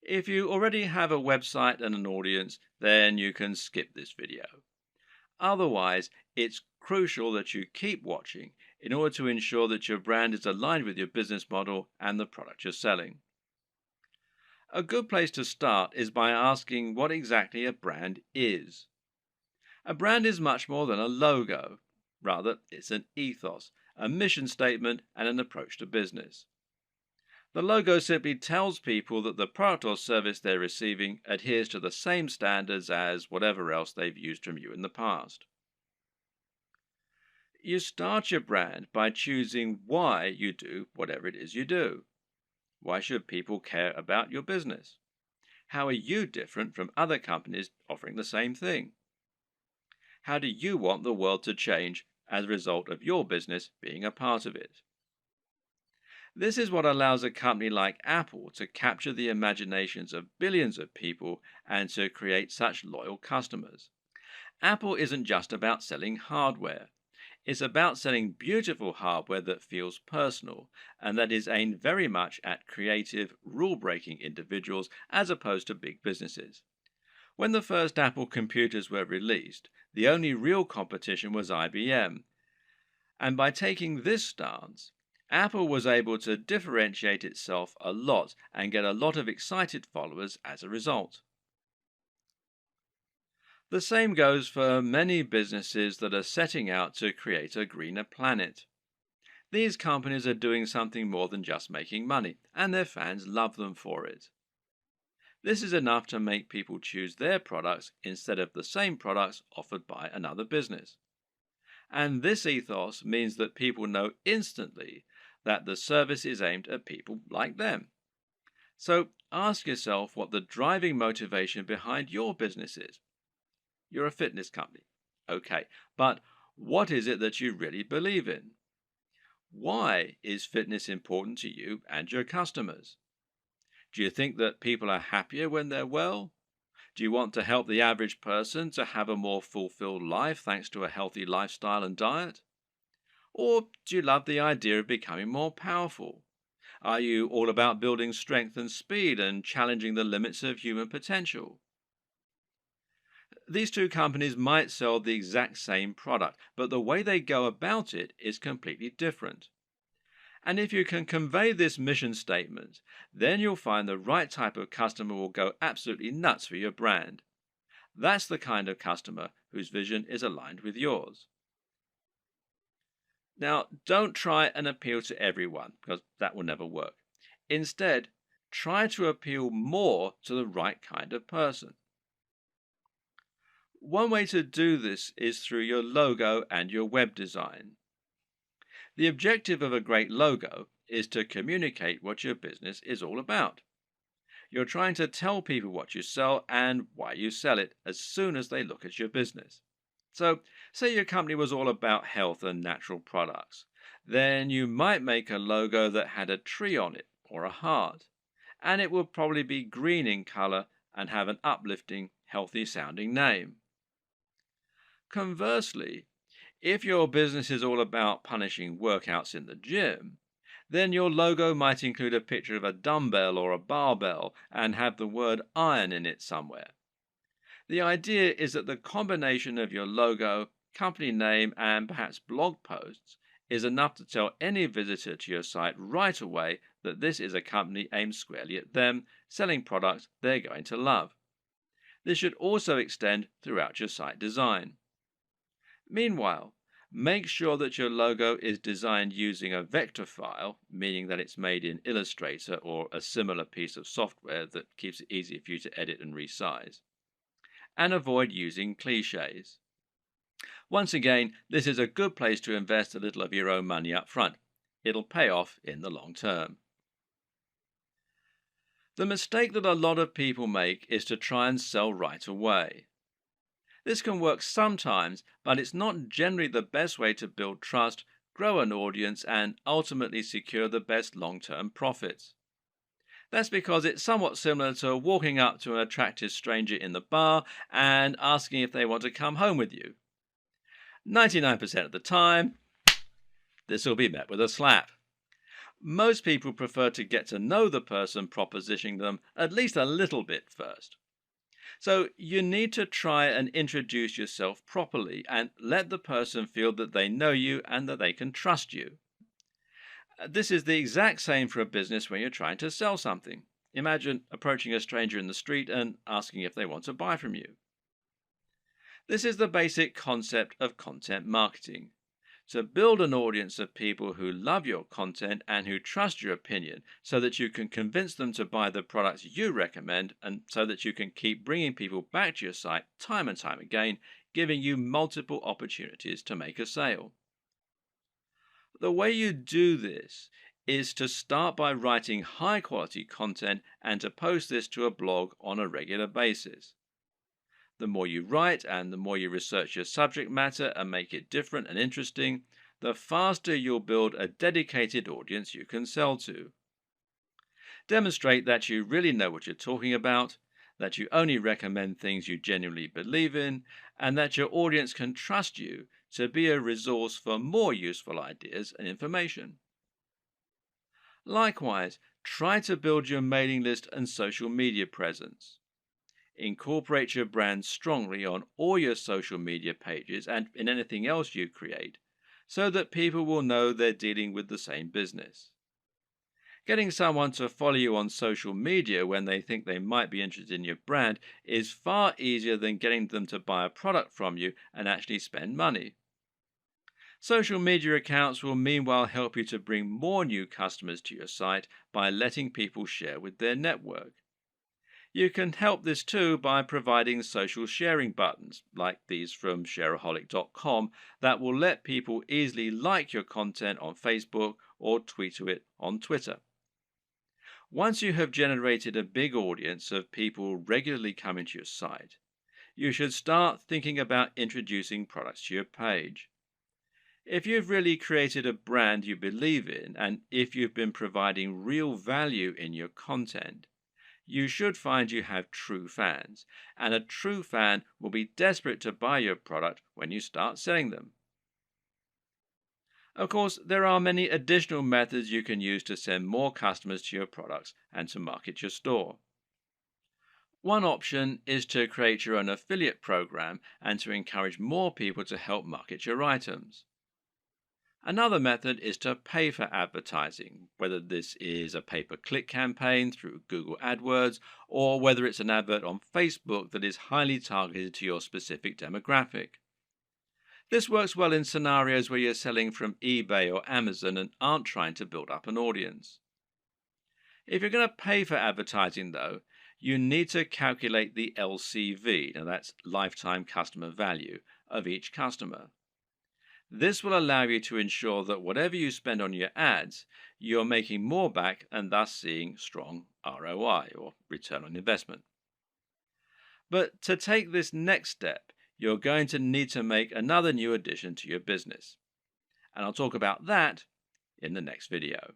If you already have a website and an audience, then you can skip this video. Otherwise, it's crucial that you keep watching in order to ensure that your brand is aligned with your business model and the product you're selling. A good place to start is by asking what exactly a brand is. A brand is much more than a logo. Rather, it's an ethos, a mission statement, and an approach to business. The logo simply tells people that the product or service they're receiving adheres to the same standards as whatever else they've used from you in the past. You start your brand by choosing why you do whatever it is you do. Why should people care about your business? How are you different from other companies offering the same thing? How do you want the world to change as a result of your business being a part of it? This is what allows a company like Apple to capture the imaginations of billions of people and to create such loyal customers. Apple isn't just about selling hardware. It's about selling beautiful hardware that feels personal and that is aimed very much at creative, rule breaking individuals as opposed to big businesses. When the first Apple computers were released, the only real competition was IBM. And by taking this stance, Apple was able to differentiate itself a lot and get a lot of excited followers as a result. The same goes for many businesses that are setting out to create a greener planet. These companies are doing something more than just making money, and their fans love them for it. This is enough to make people choose their products instead of the same products offered by another business. And this ethos means that people know instantly that the service is aimed at people like them. So ask yourself what the driving motivation behind your business is. You're a fitness company. Okay, but what is it that you really believe in? Why is fitness important to you and your customers? Do you think that people are happier when they're well? Do you want to help the average person to have a more fulfilled life thanks to a healthy lifestyle and diet? Or do you love the idea of becoming more powerful? Are you all about building strength and speed and challenging the limits of human potential? These two companies might sell the exact same product, but the way they go about it is completely different. And if you can convey this mission statement, then you'll find the right type of customer will go absolutely nuts for your brand. That's the kind of customer whose vision is aligned with yours. Now, don't try and appeal to everyone, because that will never work. Instead, try to appeal more to the right kind of person. One way to do this is through your logo and your web design. The objective of a great logo is to communicate what your business is all about. You're trying to tell people what you sell and why you sell it as soon as they look at your business. So, say your company was all about health and natural products. Then you might make a logo that had a tree on it or a heart, and it would probably be green in color and have an uplifting, healthy sounding name. Conversely, if your business is all about punishing workouts in the gym, then your logo might include a picture of a dumbbell or a barbell and have the word iron in it somewhere. The idea is that the combination of your logo, company name, and perhaps blog posts is enough to tell any visitor to your site right away that this is a company aimed squarely at them, selling products they're going to love. This should also extend throughout your site design. Meanwhile, make sure that your logo is designed using a vector file, meaning that it's made in Illustrator or a similar piece of software that keeps it easy for you to edit and resize. And avoid using cliches. Once again, this is a good place to invest a little of your own money up front. It'll pay off in the long term. The mistake that a lot of people make is to try and sell right away. This can work sometimes, but it's not generally the best way to build trust, grow an audience, and ultimately secure the best long-term profits. That's because it's somewhat similar to walking up to an attractive stranger in the bar and asking if they want to come home with you. 99% of the time, this will be met with a slap. Most people prefer to get to know the person propositioning them at least a little bit first. So you need to try and introduce yourself properly and let the person feel that they know you and that they can trust you. This is the exact same for a business when you're trying to sell something. Imagine approaching a stranger in the street and asking if they want to buy from you. This is the basic concept of content marketing. To build an audience of people who love your content and who trust your opinion so that you can convince them to buy the products you recommend and so that you can keep bringing people back to your site time and time again, giving you multiple opportunities to make a sale. The way you do this is to start by writing high quality content and to post this to a blog on a regular basis. The more you write and the more you research your subject matter and make it different and interesting, the faster you'll build a dedicated audience you can sell to. Demonstrate that you really know what you're talking about, that you only recommend things you genuinely believe in, and that your audience can trust you to be a resource for more useful ideas and information. Likewise, try to build your mailing list and social media presence. Incorporate your brand strongly on all your social media pages and in anything else you create so that people will know they're dealing with the same business. Getting someone to follow you on social media when they think they might be interested in your brand is far easier than getting them to buy a product from you and actually spend money. Social media accounts will meanwhile help you to bring more new customers to your site by letting people share with their network. You can help this too by providing social sharing buttons, like these from shareaholic.com, that will let people easily like your content on Facebook or tweet to it on Twitter. Once you have generated a big audience of people regularly coming to your site, you should start thinking about introducing products to your page. If you've really created a brand you believe in, and if you've been providing real value in your content, you should find you have true fans, and a true fan will be desperate to buy your product when you start selling them. Of course, there are many additional methods you can use to send more customers to your products and to market your store. One option is to create your own affiliate program and to encourage more people to help market your items. Another method is to pay for advertising, whether this is a pay-per-click campaign through Google AdWords or whether it's an advert on Facebook that is highly targeted to your specific demographic. This works well in scenarios where you're selling from eBay or Amazon and aren't trying to build up an audience. If you're going to pay for advertising, though, you need to calculate the LCV, now that's lifetime customer value, of each customer. This will allow you to ensure that whatever you spend on your ads, you're making more back and thus seeing strong ROI or return on investment. But to take this next step, you're going to need to make another new addition to your business. And I'll talk about that in the next video.